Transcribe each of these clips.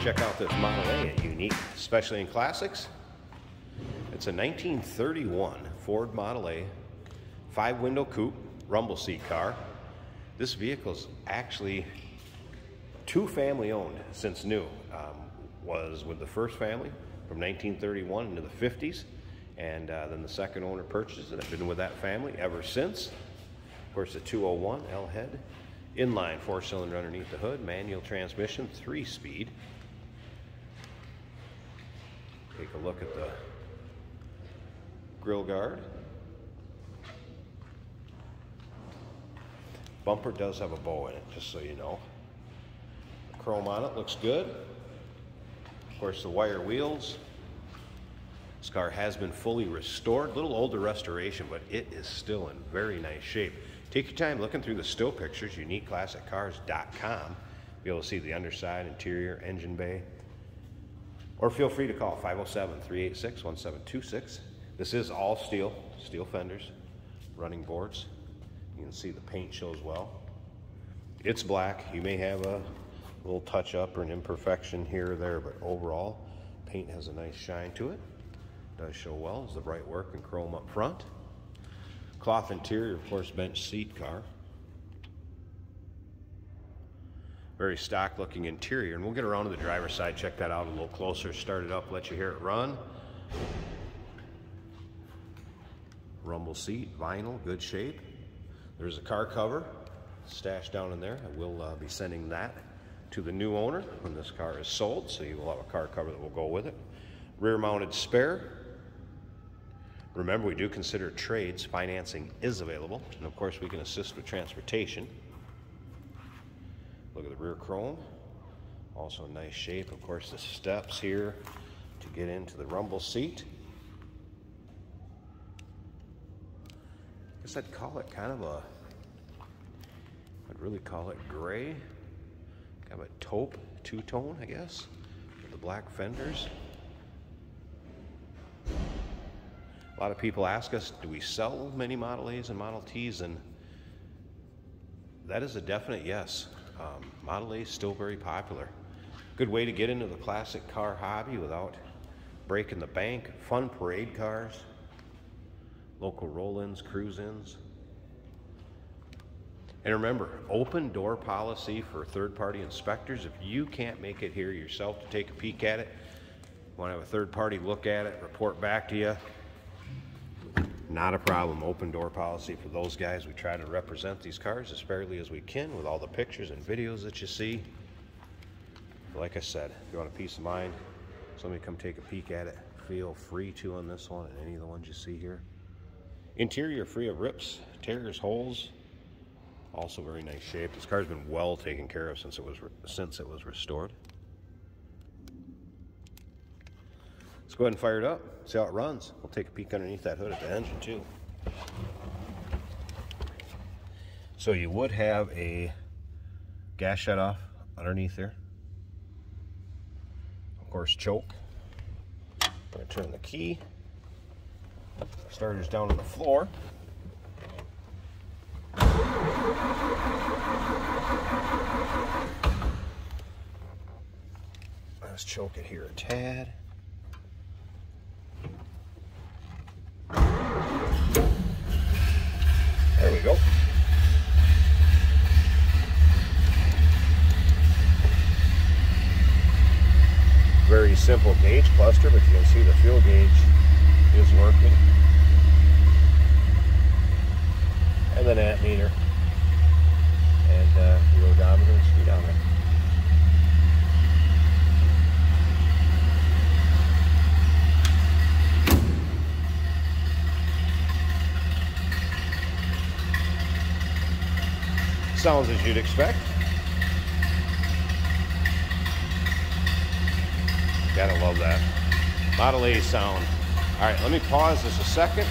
check out this Model A at Unique, especially in classics. It's a 1931 Ford Model A, 5-window coupe, rumble seat car. This vehicle is actually 2 family owned since new. Was with the first family from 1931 into the 50s, and then the second owner purchased it. I've been with that family ever since. Of course, the 201 L head, inline 4-cylinder underneath the hood, manual transmission, 3-speed. Take a look at the grill guard. Bumper does have a bow in it, just so you know. The chrome on it looks good. Of course, the wire wheels. This car has been fully restored. A little older restoration, but it is still in very nice shape. Take your time looking through the still pictures, uniqueclassiccars.com. Be able to see the underside, interior, engine bay. Or feel free to call 507-386-1726. This is all steel fenders, running boards. You can see the paint shows well. It's black. You may have a little touch up or an imperfection here or there, but overall, paint has a nice shine to it. Does show well. It's the bright work and chrome up front. Cloth interior, of course, bench seat car. Very stock looking interior, and we'll get around to the driver's side, check that out a little closer, start it up, let you hear it run. Rumble seat, vinyl, good shape. There's a car cover stashed down in there. I will be sending that to the new owner when this car is sold, so you will have a car cover that will go with it. Rear mounted spare. Remember, we do consider trades. Financing is available, and of course we can assist with transportation. Look at the rear chrome, also in nice shape. Of course, the steps here to get into the rumble seat. I guess I'd call it kind of a, I'd really call it gray. Kind of a taupe two-tone, I guess, with the black fenders. A lot of people ask us, do we sell many Model A's and Model T's? And that is a definite yes. Model A is still very popular. Good way to get into the classic car hobby without breaking the bank. Fun parade cars, local roll-ins, cruise-ins. And remember, open door policy for third-party inspectors. If you can't make it here yourself to take a peek at it, want to have a third party look at it, report back to you, not a problem. Open door policy for those guys. We try to represent these cars as fairly as we can with all the pictures and videos that you see. But like I said, if you want a peace of mind, somebody come take a peek at it, feel free to on this one and any of the ones you see here. Interior free of rips, tears, holes. Also very nice shape. This car's been well taken care of since it was restored. Let's go ahead and fire it up, see how it runs. We'll take a peek underneath that hood at the engine too. So you would have a gas shutoff underneath there. Of course, choke. I'm going to turn the key. Starter's down on the floor. Let's choke it here a tad. There we go. Very simple gauge cluster, but you can see the fuel gauge is working. And then amp meter. And the odometer and speedometer. Sounds as you'd expect. Gotta love that. Model A sound. All right, let me pause this a second.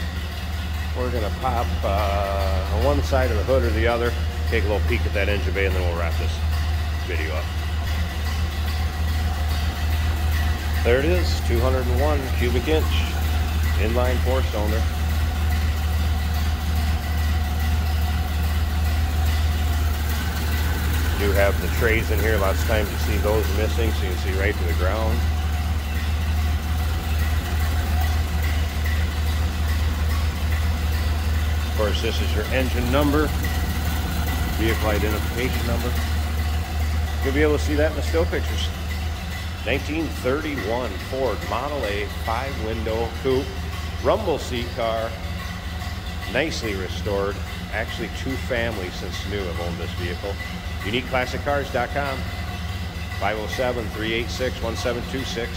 We're gonna pop on one side of the hood or the other, take a little peek at that engine bay, and then we'll wrap this video up. There it is, 201 cubic inch, inline 4-cylinder. do have the trays in here. Lots of times you see those missing, so you can see right to the ground. Of course, this is your engine number, vehicle identification number. You'll be able to see that in the still pictures. 1931 Ford Model A 5-window coupe, rumble seat car, nicely restored. Actually, 2 families since new have owned this vehicle. UniqueClassicCars.com, 507-386-1726.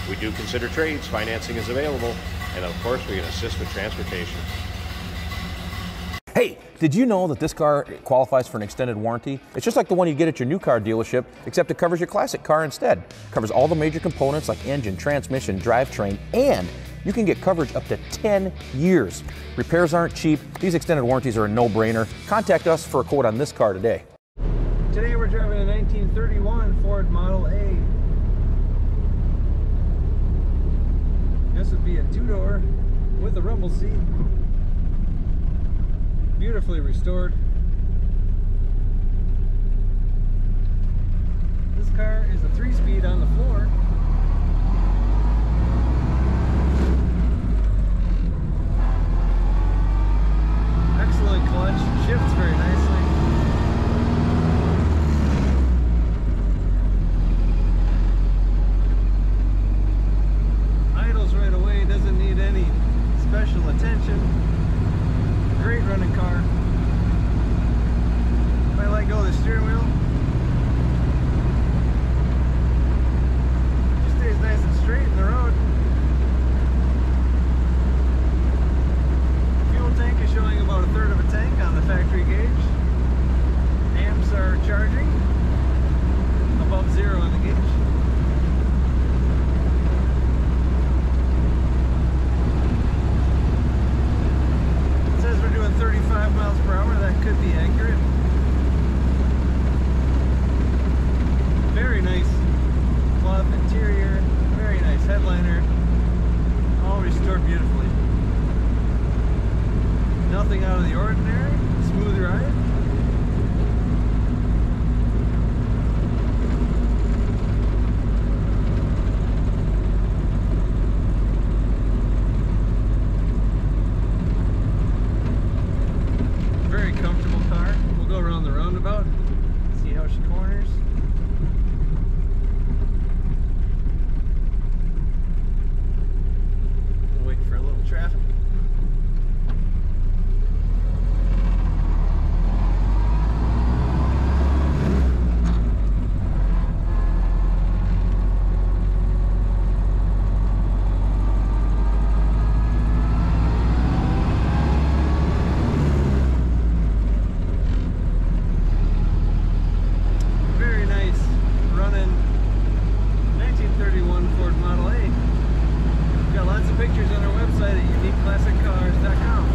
We do consider trades. Financing is available. And of course, we can assist with transportation. Hey, did you know that this car qualifies for an extended warranty? It's just like the one you get at your new car dealership, except it covers your classic car instead. It covers all the major components like engine, transmission, drivetrain, and you can get coverage up to 10 years. Repairs aren't cheap. These extended warranties are a no-brainer. Contact us for a quote on this car today. Today we're driving a 1931 Ford Model A. This would be a 2-door with a rumble seat. Beautifully restored. This car is a 3-speed on the floor. Excellent clutch, shifts very nicely. Idles right away, doesn't need any special attention. Great running car. If I let go of the steering wheel, it stays nice and straight in the road. Fuel tank is showing about 1/3 of a tank on the factory gauge. Amps are charging above 0 on the gauge. It says we're doing 35 miles per hour. That could be accurate. Very nice cloth interior, very nice headliner, all restored beautifully. Nothing out of the ordinary, smooth ride. Very comfortable car. We'll go around the roundabout, see how she corners. We'll wait for a little traffic. Very nice running 1931 Ford Model A. We've got lots of pictures on our website at UniqueClassicCars.com.